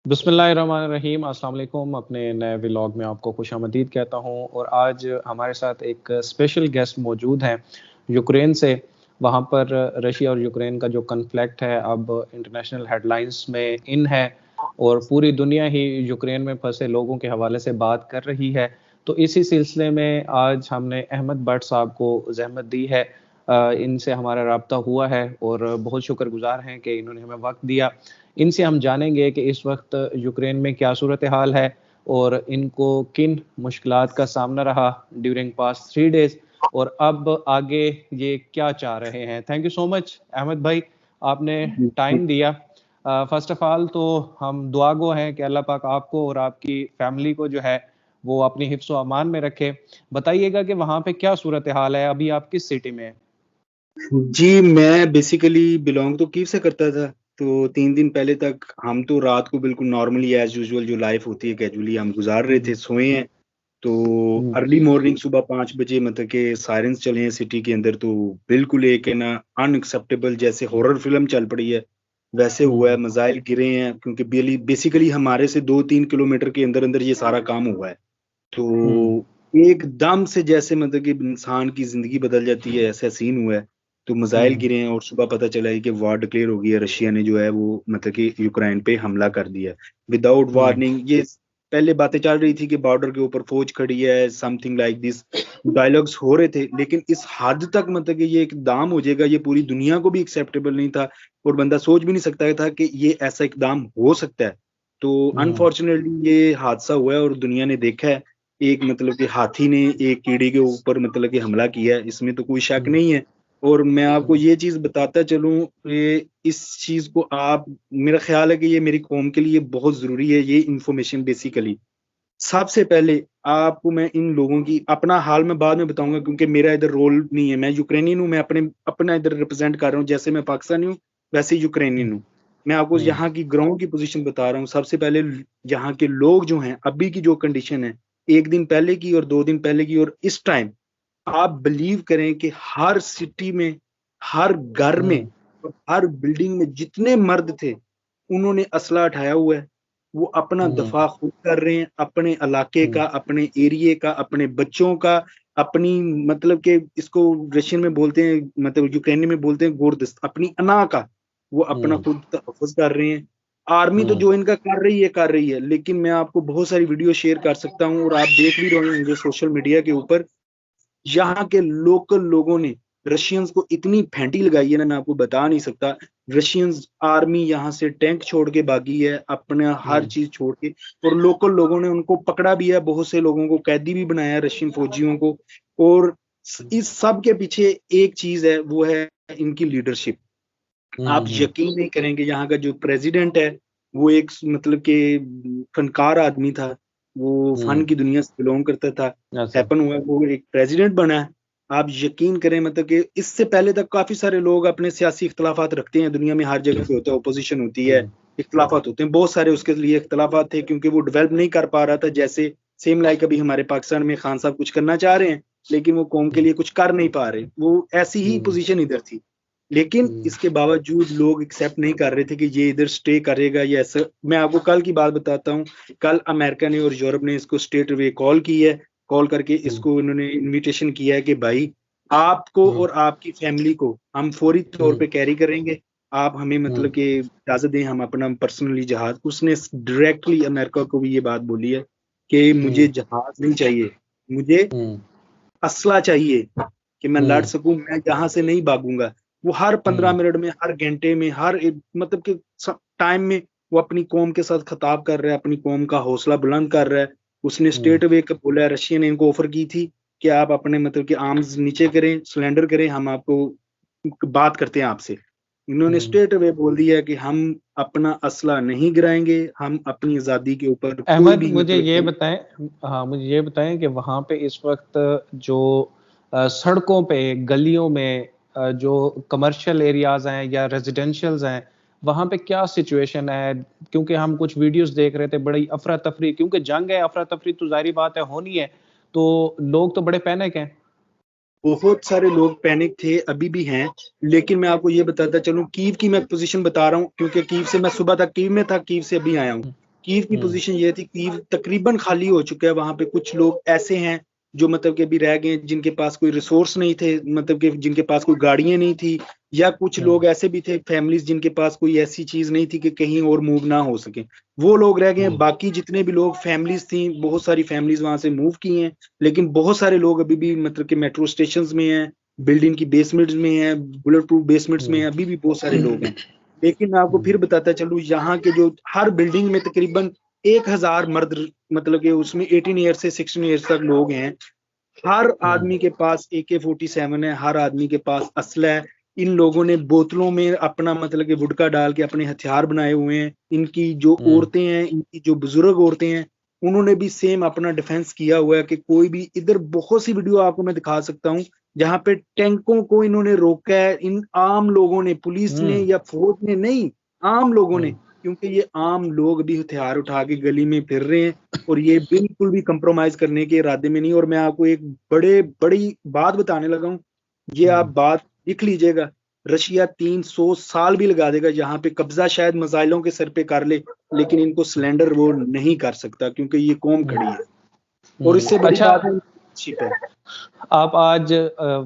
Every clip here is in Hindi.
बिस्मिल्लाहिर्रहमानिर्रहीम। अस्सलाम वालेकुम। अपने नए व्लॉग में आपको खुशामदीद कहता हूँ और आज हमारे साथ एक स्पेशल गेस्ट मौजूद हैं यूक्रेन से। वहाँ पर रशिया और यूक्रेन का जो कॉन्फ्लिक्ट है अब इंटरनेशनल हेडलाइंस में इन है और पूरी दुनिया ही यूक्रेन में फंसे लोगों के हवाले से बात कर रही है। तो इसी सिलसिले में आज हमने अहमद भट्ट साहब को ज़हमत दी है। इनसे हमारा राब्ता हुआ है और बहुत शुक्रगुज़ार हैं कि इन्होंने हमें वक़्त दिया। इनसे हम जानेंगे कि इस वक़्त यूक्रेन में क्या सूरत-ए-हाल है और इनको किन मुश्किलात का सामना रहा ड्यूरिंग पास्ट 3 डेज़ और अब आगे ये क्या चाह रहे हैं। Thank you so much Ahmad भाई, आपने टाइम दिया। फ़र्स्ट ऑफ़ ऑल तो हम दुआ गो हैं कि अल्लाह पाक आपको और आपकी फ़ैमिली को जो है वो अपनी हिफ्ज़-ओ-अमान में रखे। बताइएगा कि वहाँ पे क्या सूरत-ए-हाल है? अभी आप किस सिटी में हैं? जी, मैं बेसिकली बिलॉन्ग तो कीव से करता था, तो 3 दिन पहले तक हम तो रात को बिल्कुल नॉर्मली एज़ यूजुअल जो लाइफ़ होती है कैजुअली हम गुज़ार रहे हुँ, थे, हुँ। सोए हैं। तो हुँ, अर्ली मॉर्निंग सुबह 5 बजे मतलब के सायरन्स चले हैं सिटी के अंदर, तो बिल्कुल एक है ना अनएक्सेप्टेबल जैसे हॉरर फ़िल्म चल पड़ी है, वैसे हुआ है। हुँ, मिसाइल गिरे हैं क्योंकि बेसिकली हमारे से 2-3 किलोमीटर के अंदर-अंदर ये सारा काम हुआ है। हुँ, तो एकदम से जैसे मतलब कि इंसान की ज़िंदगी बदल जाती है, ऐसा सीन हुआ है। तो मिसाइल हुँ, गिरे हैं और सुबह पता चला है कि वॉर डिक्लेयर हो गई है, रशिया ने जो है वो मतलब कि यूक्रेन पे हमला कर दिया है। विदाउट हुँ, वार्निंग ये पहले बातें चल रही थी कि बॉर्डर के ऊपर फ़ौज खड़ी है, समथिंग लाइक दिस डायलॉग्स हो रहे थे, लेकिन इस हद तक मतलब कि ये इक़दाम हो जाएगा, ये पूरी दुनिया को भी एक्सेप्टेबल नहीं था और बंदा सोच भी नहीं सकता था कि ये ऐसा इक़दाम हो सकता है। तो हुँ, अनफॉर्चुनेटली ये हादसा हुआ है और दुनिया ने देखा है, एक मतलब कि हाथी ने एक कीड़ी के ऊपर मतलब कि हमला किया है, इसमें तो कोई शक हुँ, नहीं है। और मैं आपको हुँ, ये चीज़ बताता चलूँ, ये इस चीज़ को आप मेरा ख़्याल है कि ये मेरी कौम के लिए बहुत ज़रूरी है, ये इन्फॉर्मेशन बेसिकली। सबसे पहले आपको मैं इन लोगों की अपना हाल मैं बाद में बताऊँगा क्योंकि मेरा इधर रोल नहीं है, मैं यूक्रेनियन हूँ, मैं अपना इधर रिप्रेज़ेंट कर रहा हूँ, जैसे मैं पाकिस्तानी हूँ, वैसे ही यूक्रेनियन हूँ। मैं आपको हुँ, यहाँ की ग्राउंड की पोज़ीशन बता रहा हूँ। सबसे पहले यहाँ के लोग जो हैं, अभी की जो कंडीशन है, 1 दिन पहले की और 2 दिन पहले की और इस टाइम, आप बिलीव करें कि हर सिटी में, हर घर में हुँ, और हर बिल्डिंग में जितने मर्द थे, उन्होंने असला उठाया हुआ है। वो अपना हुँ, दफ़ा खुद कर रहे हैं, अपने इलाके हुँ, का, अपने एरिये का, अपने बच्चों का, अपनी मतलब कि इसको रशियन में बोलते हैं मतलब यूक्रेनी में बोलते हैं गोरदस्त, अपनी अना का, वो अपना हुँ, खुद तहफ़्फ़ुज़ कर रहे हैं। आर्मी तो हुँ, जो इनका कर रही है, लेकिन मैं आपको बहुत सारी वीडियो शेयर कर सकता हूँ और आप देख भी रहे होंगे सोशल मीडिया के ऊपर, यहाँ के लोकल लोगों ने रशियंस को इतनी फेंटी लगाई है ना, मैं आपको बता नहीं सकता। रशियंस आर्मी यहाँ से टैंक छोड़ के भागी है, अपना हर हुँ, चीज़ छोड़ के, और लोकल लोगों ने उनको पकड़ा भी है, बहुत से लोगों को कैदी भी बनाया है रशियन फौजियों को। और इस सब के पीछे एक चीज़ है, वो है इनकी लीडरशिप। हुँ, आप हुँ, हुँ, यकीन नहीं करेंगे, यहाँ का जो प्रेज़िडेंट है, वो एक मतलब कि फनकार आदमी था। वो फन हुँ, की दुनिया से बिलॉन्ग करता था। अच्छा, हैपन हुआ वो एक प्रेज़िडेंट बना है। आप यकीन करें मतलब कि इससे पहले तक काफ़ी सारे लोग अपने सियासी इख्तिलाफ़ात रखते हैं, दुनिया में हर जगह पे होता है, ऑपोज़िशन होती है, हुँ, इख्तिलाफ़ात होते हैं। बहुत सारे उसके लिए इख्तिलाफ़ात थे क्योंकि वो डेवलप नहीं कर पा रहा था, जैसे सेम लाइक अभी हमारे पाकिस्तान में खान साहब कुछ करना चाह रहे हैं, लेकिन वो कौम के हुँ, लिए कुछ कर नहीं पा रहे। वो ऐसी ही हुँ, पोज़ीशन इधर थी। लेकिन हुँ, इसके बावजूद लोग एक्सेप्ट नहीं कर रहे थे कि ये इधर स्टे करेगा या ऐसा। मैं आपको कल की बात बताता हूँ। कल अमेरिका ने और यूरोप ने इसको स्ट्रेट अवे कॉल की है। कॉल करके हुँ, इसको इन्होंने इन्विटेशन किया है कि भाई आपको हुँ, और आपकी फैमिली को हम फौरी तौर हुँ, पे कैरी करेंगे। आप हमें मतलब हुँ, कि इजाज़त दें, हम अपना पर्सनली जहाज़, उसने डायरेक्टली अमेरिका को भी ये बात बोली है कि मुझे हुँ, जहाज़ नहीं चाहिए, मुझे हुँ, असला चाहिए कि मैं लड़ हुँ, सकूँ, मैं यहाँ से नहीं भागूँगा। वो हर 15 हुँ, मिनट में, हर घंटे में, हर एक मतलब कि टाइम में वो अपनी कौम के साथ खिताब कर रहा है, अपनी कौम का हौसला बुलंद कर रहा है। उसने हुँ, स्ट्रेट अवे क बोला है, रशिया ने इनको ऑफ़र की थी कि आप अपने मतलब कि आर्म्स नीचे करें, सरेंडर करें, हम आपको बात करते हैं आपसे। इन्होंने हुँ। स्ट्रेट अवे बोल दिया कि हम अपना असला नहीं गिराएँगे, हम अपनी आज़ादी के ऊपर कोई अहमद भी मुझे मतलब ये कि बताएँ, हाँ, मुझे ये बताएँ कि वहाँ पे इस वक़्त जो सड़कों पे, गलियों में जो कमर्शियल एरियाज़ हैं या रेज़िडेंशियल्स हैं, वहाँ पे क्या सिचुएशन है? क्योंकि हम कुछ वीडियोज़ देख रहे थे, बड़ी अफ़रा-तफ़री क्योंकि जंग है, अफ़रा-तफ़री तो ज़ाहिर-सी बात है होनी है, तो लोग तो बड़े पैनिक हैं। बहुत सारे लोग पैनिक थे, अभी भी हैं, लेकिन मैं आपको ये बताता चलूँ, कीव की मैं पोज़ीशन बता रहा हूँ क्योंकि कीव से मैं सुबह तक कीव में था, कीव से अभी आया हूँ। हुँ, कीव की पोजीशन ये थी, कीव तकरीबन खाली हो चुका है, वहां पे कुछ लोग ऐसे हैं जो मतलब कि अभी रह गए, जिनके पास कोई रिसोर्स नहीं थे, मतलब कि जिनके पास कोई गाड़ियां नहीं थी, या कुछ लोग ऐसे भी थे फैमिलीज जिनके पास कोई ऐसी चीज नहीं थी कि कहीं और मूव ना हो सके, वो लोग रह गए। बाकी जितने भी लोग फैमिलीज थी, बहुत सारी फैमिलीज वहां से मूव की हैं, लेकिन बहुत सारे लोग अभी भी मतलब कि मेट्रो स्टेशन में हैं, बिल्डिंग की बेसमेंट्स में हैं, बुलेट प्रूफ बेसमेंट्स में हैं, अभी भी बहुत सारे लोग हैं। लेकिन मैं आपको फिर बताता चलूँ, यहाँ के जो हर बिल्डिंग में तकरीबन 1000 मर्द, मतलब कि उसमें 18 ईयर से 16 ईयर तक लोग हैं। हर आदमी के पास AK-47 है, हर आदमी के पास असला है। इन लोगों ने बोतलों में अपना मतलब कि वुडका डाल के अपने हथियार बनाए हुए हैं। इनकी जो औरतें हैं, इनकी जो बुजुर्ग औरतें हैं, उन्होंने भी सेम अपना डिफेंस किया हुआ है कि कोई भी इधर, बहुत सी वीडियो आपको मैं दिखा सकता हूँ जहां पे टैंकों को इन्होंने रोका है, इन आम लोगों ने, पुलिस ने या फौज ने नहीं, आम लोगों ने, क्योंकि ये आम लोग भी हथियार उठा के गली में फिर रहे हैं और ये बिल्कुल भी कंप्रोमाइज करने के इरादे में नहीं। और मैं आपको एक बड़ी बात बताने लगा हूँ, ये आप बात लिख लीजिएगा। रशिया 300 साल भी लगा देगा यहाँ पे कब्जा, शायद मिसाइलों के सर पे कर ले, लेकिन इनको सिलेंडर वो नहीं कर सकता, क्योंकि ये कौम खड़ी है। और इससे बड़ी अच्छा, बात है, शिप है। आप आज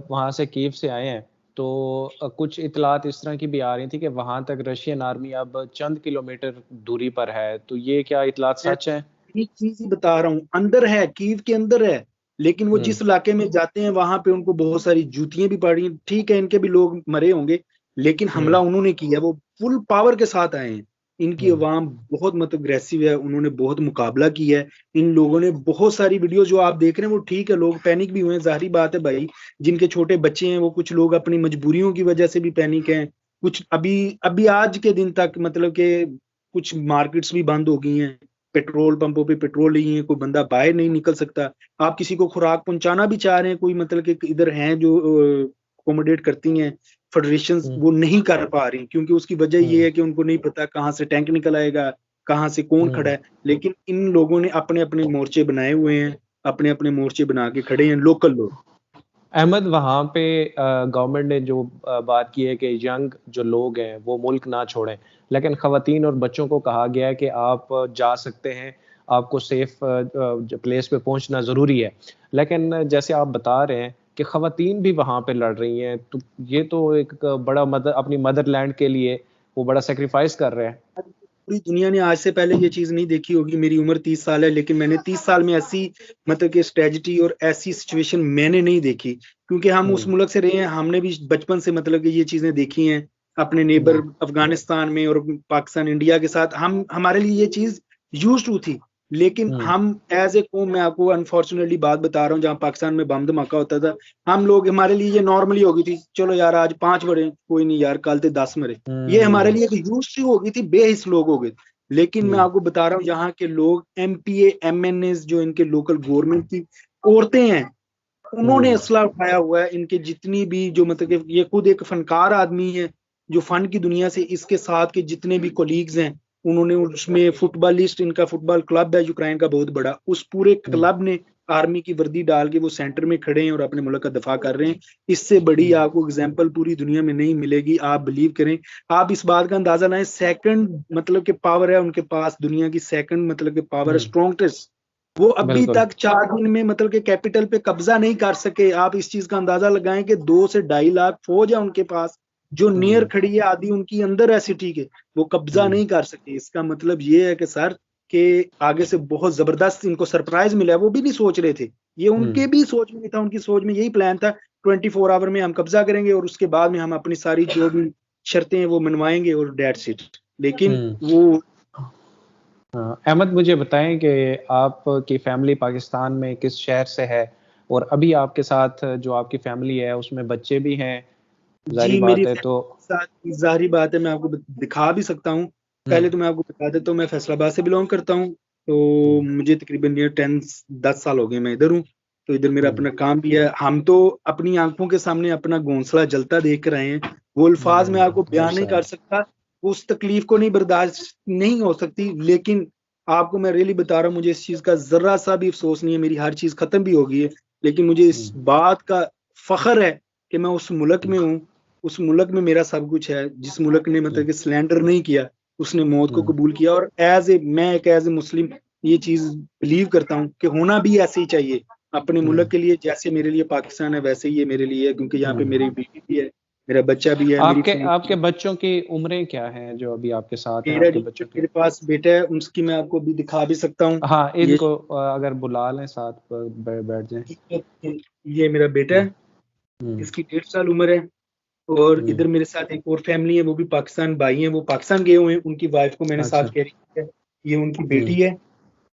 वहां से कीव से आए हैं, तो कुछ इतलात इस तरह की भी आ रही थी कि वहां तक रशियन आर्मी अब चंद किलोमीटर दूरी पर है, तो ये क्या इतलात सच है? एक चीज ही बता रहा हूँ, अंदर है, कीव के अंदर है, लेकिन वो जिस इलाके में जाते हैं वहां पे उनको बहुत सारी जूतियां भी पड़ी। ठीक है, इनके भी लोग मरे होंगे, लेकिन हमला उन्होंने किया, वो फुल पावर के साथ आए हैं। इनकी आवाम बहुत मतलब अग्रेसिव है, उन्होंने बहुत मुकाबला किया है। इन लोगों ने बहुत सारी वीडियो जो आप देख रहे हैं वो ठीक है, लोग पैनिक भी हुए हैं, जाहिर बात है भाई, जिनके छोटे बच्चे हैं वो, कुछ लोग अपनी मजबूरियों की वजह से भी पैनिक हैं। कुछ अभी अभी आज के दिन तक मतलब के कुछ मार्केट्स भी बंद हो गई हैं, पेट्रोल पंपों पे पेट्रोल नहीं है, कोई बंदा बाहर नहीं निकल सकता। आप किसी को खुराक पहुंचाना भी चाह रहे हैं, कोई मतलब कि इधर हैं जो अकोमोडेट करती हैं फेडरेशन, वो नहीं कर पा रही, क्योंकि उसकी वजह ये है कि उनको नहीं पता कहाँ से टैंक निकल आएगा, कहाँ से कौन खड़ा है। लेकिन इन लोगों ने अपने अपने मोर्चे बनाए हुए हैं, अपने अपने मोर्चे बना के खड़े हैं लोकल लोग। अहमद, वहाँ पे गवर्नमेंट ने जो बात की है कि यंग जो लोग हैं वो मुल्क ना छोड़ें, लेकिन ख़वातीन और बच्चों को कहा गया है कि आप जा सकते हैं, आपको सेफ प्लेस पे पहुंचना ज़रूरी है। लेकिन जैसे आप बता रहे हैं कि ख़वातीन भी वहाँ पे लड़ रही हैं, तो ये तो एक बड़ा अपनी मदरलैंड के लिए वो बड़ा सेक्रीफाइस कर रहे हैं। पूरी दुनिया ने आज से पहले ये चीज नहीं देखी होगी। मेरी उम्र 30 साल है, लेकिन मैंने 30 साल में ऐसी मतलब कि स्ट्रेटजी और ऐसी सिचुएशन मैंने नहीं देखी, क्योंकि हम उस मुल्क से रहे हैं, हमने भी बचपन से मतलब कि ये चीजें देखी हैं अपने नेबर अफगानिस्तान में और पाकिस्तान इंडिया के साथ। हम, हमारे लिए ये चीज यूज्ड टू थी। लेकिन हम एज ए कौम, मैं आपको अनफॉर्चुनेटली बात बता रहा हूँ, जहाँ पाकिस्तान में बम धमाका होता था, हम लोग, हमारे लिए ये नॉर्मली हो गई थी, चलो यार आज 5 मरे, कोई नहीं यार कल तो 10 मरे, ये हमारे लिए एक यूज सी हो गई थी, बेहिस लोग हो गए। लेकिन मैं आपको बता रहा हूँ, यहाँ के लोग, MPA MNA जो इनके लोकल गवर्नमेंट की औरतें हैं, उन्होंने असला उठाया हुआ है। इनके जितनी भी जो मतलब कि ये खुद एक फनकार आदमी है, जो फन की दुनिया से, इसके साथ के जितने भी कोलीग्स हैं, उन्होंने उसमें फुटबॉलिस्ट, इनका फुटबॉल क्लब है यूक्रेन का बहुत बड़ा, उस पूरे क्लब ने आर्मी की वर्दी डाल के वो सेंटर में खड़े हैं और अपने मुल्क का दफा कर रहे हैं। इससे बड़ी आपको एग्जांपल पूरी दुनिया में नहीं मिलेगी, आप बिलीव करें। आप इस बात का अंदाजा लाएं, सेकंड मतलब के पावर है उनके पास, दुनिया की सेकंड मतलब के पावर है, स्ट्रॉन्गेस्ट। वो अभी तक 4 दिन में मतलब के कैपिटल पे कब्जा नहीं कर सके। आप इस चीज का अंदाजा लगाएं कि 2 से 2.5 लाख फौज है उनके पास, जो नियर खड़ी है, आदि उनकी अंदर है सिटी के, वो कब्जा नहीं कर सके। इसका मतलब ये है कि सर, के आगे से बहुत जबरदस्त इनको सरप्राइज मिला है, वो भी नहीं सोच रहे थे, ये उनके भी सोच में नहीं था। उनकी सोच में यही प्लान था, 24 आवर में हम कब्जा करेंगे और उसके बाद में हम अपनी सारी जो भी शर्तें हैं वो मनवाएंगे और डेट्स इट। लेकिन वो अहमद, मुझे बताएं कि आपकी फैमिली पाकिस्तान में किस शहर से है, और अभी आपके साथ जो आपकी फैमिली है उसमें बच्चे भी हैं, जारी जी, बात मेरी है तो। साथ जाहिर बात है, मैं आपको दिखा भी सकता हूँ। पहले तो मैं आपको बता देता हूँ, मैं फैसलाबाद से बिलोंग करता हूँ, तो मुझे तकरीबन नियर 10 साल हो गए मैं इधर हूँ। तो इधर मेरा अपना काम भी है। हम तो अपनी आंखों के सामने अपना घोंसला जलता देख रहे हैं, वो अल्फाज में आपको बयान नहीं कर सकता, उस तकलीफ को नहीं बर्दाश्त नहीं हो सकती। लेकिन आपको मैं रियली बता रहा हूँ, मुझे इस चीज का जरा सा भी अफसोस नहीं है। मेरी हर चीज खत्म भी हो गई है, लेकिन मुझे इस बात का फख्र है कि मैं उस मुल्क में हूँ, उस मुल्क में मेरा सब कुछ है, जिस मुल्क ने मतलब कि सिलेंडर नहीं किया, उसने मौत को कबूल किया। और मैं एक एज ए मुस्लिम ये चीज बिलीव करता हूँ कि होना भी ऐसे ही चाहिए अपने मुल्क के लिए। जैसे मेरे लिए पाकिस्तान है वैसे ही ये मेरे लिए है, क्योंकि यहाँ पे मेरी बेटी भी है, मेरा बच्चा भी है, मेरी आपके बच्चों की उम्रें क्या हैं जो अभी आपके साथ हैं? मेरा आपके बच्चों की मेरे पास बेटा है, उसकी मैं आपको भी दिखा भी सकता हूँ। हाँ, ये इनको अगर बुला लें साथ पर बैठ जाएं। ये मेरा बेटा है, हम्म, इसकी 1.5 साल उम्र है। और हम्म, इधर मेरे साथ एक और फैमिली है, वो भी पाकिस्तान भाई हैं, वो पाकिस्तान गए हुए हैं, उनकी वाइफ को मैंने साथ अच्छा, कैरी किया है। ये उनकी हम्म, बेटी है,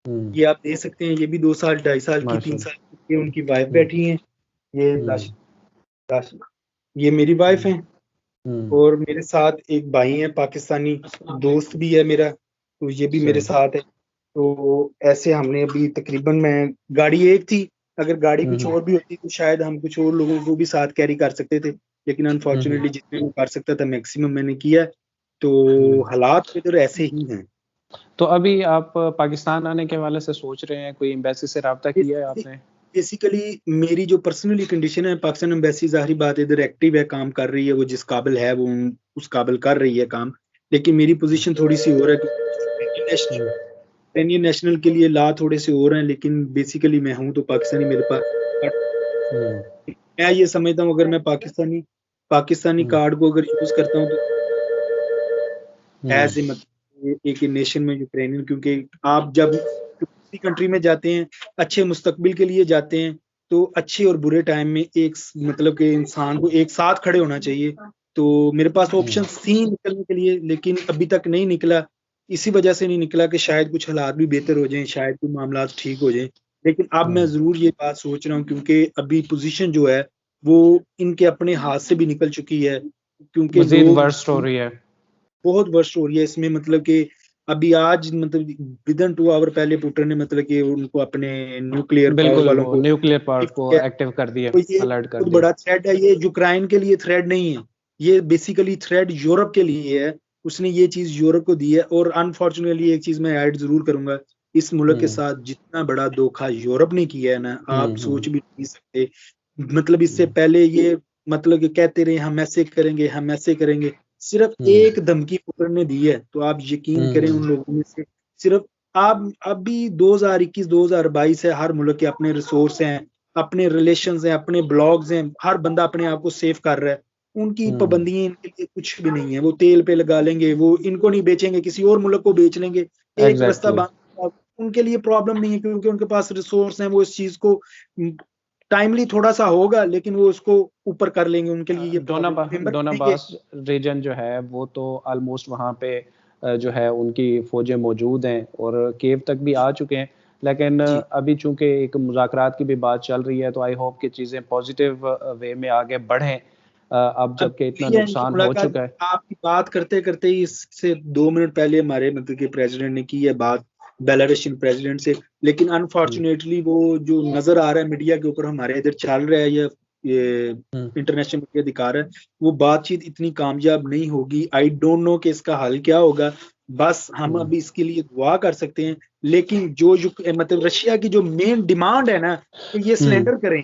हम्म, ये आप देख सकते हैं, ये भी 2 साल 2.5 साल की 3 माशाल्लाह, साल की, ये उनकी वाइफ हम्म, बैठी है। ये हम्म, ये मेरी वाइफ हम्म, है। और मेरे साथ एक भाई है पाकिस्तानी, दोस्त भी है मेरा, तो ये भी मेरे सही, साथ है। तो ऐसे हमने अभी तकरीबन, मैं गाड़ी एक थी, अगर गाड़ी कुछ हम्म, और भी होती तो शायद हम कुछ और लोगों को भी साथ कैरी कर सकते थे, लेकिन हम्म, अनफॉर्चुनेटली जितने में कर सकता था मैक्सिमम मैंने किया। तो हम्म। हालात इधर ऐसे ही हैं। तो अभी आप पाकिस्तान आने के हवाले से सोच रहे हैं? कोई एम्बेसी से रब्ता किया है आपने? बेसिकली मेरी जो पर्सनली कंडीशन है, पाकिस्तान एम्बेसी जाहिर बात है इधर एक्टिव है, काम कर रही है, वो जिस काबिल है वो उस काबिल कर रही है काम। लेकिन मेरी पोजीशन थोड़ी सी और है कि हम्म, इंडियन नेशनल के लिए ला थोड़े से और हैं, लेकिन बेसिकली मैं हूं तो पाकिस्तानी मेरे पास। हम्म, मैं ये समझता हूँ अगर मैं पाकिस्तानी हम्म, कार्ड को अगर यूज करता हूँ तो हम्म, एज ए मतलब एक नेशन में यूक्रेनियन, क्योंकि आप जब किसी कंट्री में जाते हैं अच्छे मुस्तकबिल के लिए जाते हैं, तो अच्छे और बुरे टाइम में एक मतलब के इंसान को एक साथ खड़े होना चाहिए। तो मेरे पास ऑप्शन थी निकलने के लिए, लेकिन अभी तक नहीं निकला। इसी वजह से नहीं निकला कि शायद कुछ हालात भी बेहतर हो जाएं, शायद कुछ मामला ठीक हो जाएं। लेकिन अब मैं हम्म। जरूर ये बात सोच रहा हूँ, क्योंकि अभी पोजीशन जो है वो इनके अपने हाथ से भी निकल चुकी है, क्योंकि मजीद लोग वर्स्ट हो रही है। बहुत वर्ष हो रही है इसमें। मतलब कि अभी आज मतलब विद इन 2 आवर पहले पुतिन ने मतलब कि उनको अपने न्यूक्लियर पावर बिल्कुल, वालों वो को न्यूक्लियर पार्ट गिफ्ट को किया। एक्टिव कर दिया, तो ये अलर्ट कर बहुत दिया। बड़ा थ्रेड है, ये यूक्रेन के लिए थ्रेड नहीं है, ये बेसिकली थ्रेड यूरोप के लिए है। उसने ये चीज यूरोप को दी है। और अनफॉर्चुनेटली एक चीज मैं ऐड जरूर करूंगा, इस मुल्क के हम्म, साथ जितना बड़ा धोखा यूरोप ने किया है ना, आप हम्म, सोच भी नहीं सकते। मतलब इससे हम्म, पहले ये मतलब कि कहते रहे हम ऐसे करेंगे, हम ऐसे करेंगे, सिर्फ हम्म, एक धमकी पुत्र ने दी है, तो आप यकीन करें हम्म, उन लोगों में से सिर्फ आप अभी 2021 2022 है, हर मुल्क के अपने रिसोर्स हैं, अपने रिलेशंस हैं, अपने ब्लॉग्स हैं, हर बंदा अपने आप को सेव कर रहा है। उनकी हम्म, पाबंदियां इनके लिए कुछ भी नहीं है, वो तेल पे लगा लेंगे, वो इनको नहीं बेचेंगे, किसी और मुल्क को बेच लेंगे, एक रास्ता एग्जैक्टली। बंद। उनके लिए प्रॉब्लम नहीं है, क्योंकि उनके पास रिसोर्स हैं, वो इस चीज को टाइमली थोड़ा सा होगा लेकिन वो उसको ऊपर कर लेंगे, उनके लिए ये प्रॉब्लम मेंबर नहीं है। डोनाबास रीजन जो है वो तो ऑलमोस्ट वहाँ पे जो है उनकी फौजें मौजूद हैं और कीव तक भी आ चुके हैं। लेकिन जी अभी चूंकि एक मुज़ाकरात की भी बात चल रही है, तो आई होप कि चीज़ें पॉजिटिव वे में आगे बढ़ें। अब अब जबकि इतना यही है इनकी नुकसान हो मुलाकात। चुका है। आपकी बात करते करते ही इससे 2 मिनट पहले हमारे मतलब के प्रेसिडेंट ने की है बात बेलारूसियन प्रेसिडेंट से, लेकिन हम्म, अनफॉर्चुनेटली वो जो नजर आ रहा है मीडिया के ऊपर हमारे इधर चल रहा है, या ये हम्म, इंटरनेशनल मीडिया दिखा रहा है, वो बातचीत इतनी कामयाब नहीं होगी। आई डोंट नो कि इसका हल क्या होगा। बस हम हम्म, अभी इसके लिए दुआ कर सकते हैं। लेकिन जो मतलब रशिया की जो मेन डिमांड है ना कि ये हम्म, सिलेंडर करें,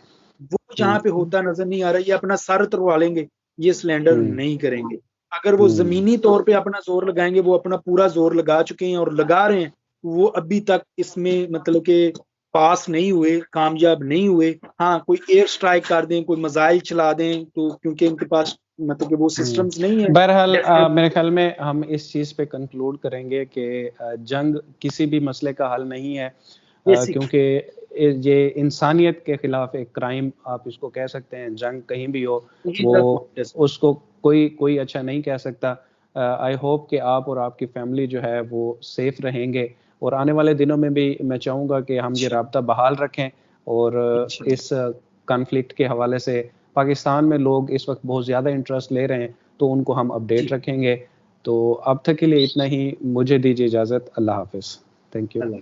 वो जहाँ पे हम्म, होता नजर नहीं आ रहा। ये अपना सर तुड़वा लेंगे, ये सिलेंडर हम्म, नहीं करेंगे। अगर वो हम्म, जमीनी तौर पे अपना जोर लगाएंगे, वो अपना पूरा जोर लगा चुके हैं और लगा रहे हैं, वो अभी तक इसमें मतलब के पास नहीं हुए, कामयाब नहीं हुए। हाँ, कोई एयर स्ट्राइक कर दें, कोई मिसाइल चला दें, तो क्योंकि इनके पास मतलब कि वो सिस्टम्स नहीं है बहरहाल मेरे डेफिनेटली। ख्याल में हम इस चीज़ पे कंक्लूड करेंगे कि जंग किसी भी मसले का हल नहीं है, बेसिक क्योंकि ये इंसानियत के खिलाफ एक क्राइम आप इसको कह सकते हैं। जंग कहीं भी हो, यही वो द पॉइंट है। उसको कोई कोई अच्छा नहीं कह सकता। आई होप कि आप और आपकी फैमिली जो है वो सेफ रहेंगे, और आने वाले दिनों में भी मैं चाहूँगा कि हम ये राब्ता बहाल रखें। और इस कॉन्फ्लिक्ट के हवाले से पाकिस्तान में लोग इस वक्त बहुत ज़्यादा इंटरेस्ट ले रहे हैं, तो उनको हम अपडेट जी, रखेंगे। तो अब तक के लिए इतना ही, मुझे दीजिए इजाज़त। अल्लाह हाफिज़। Thank you. अल्लाह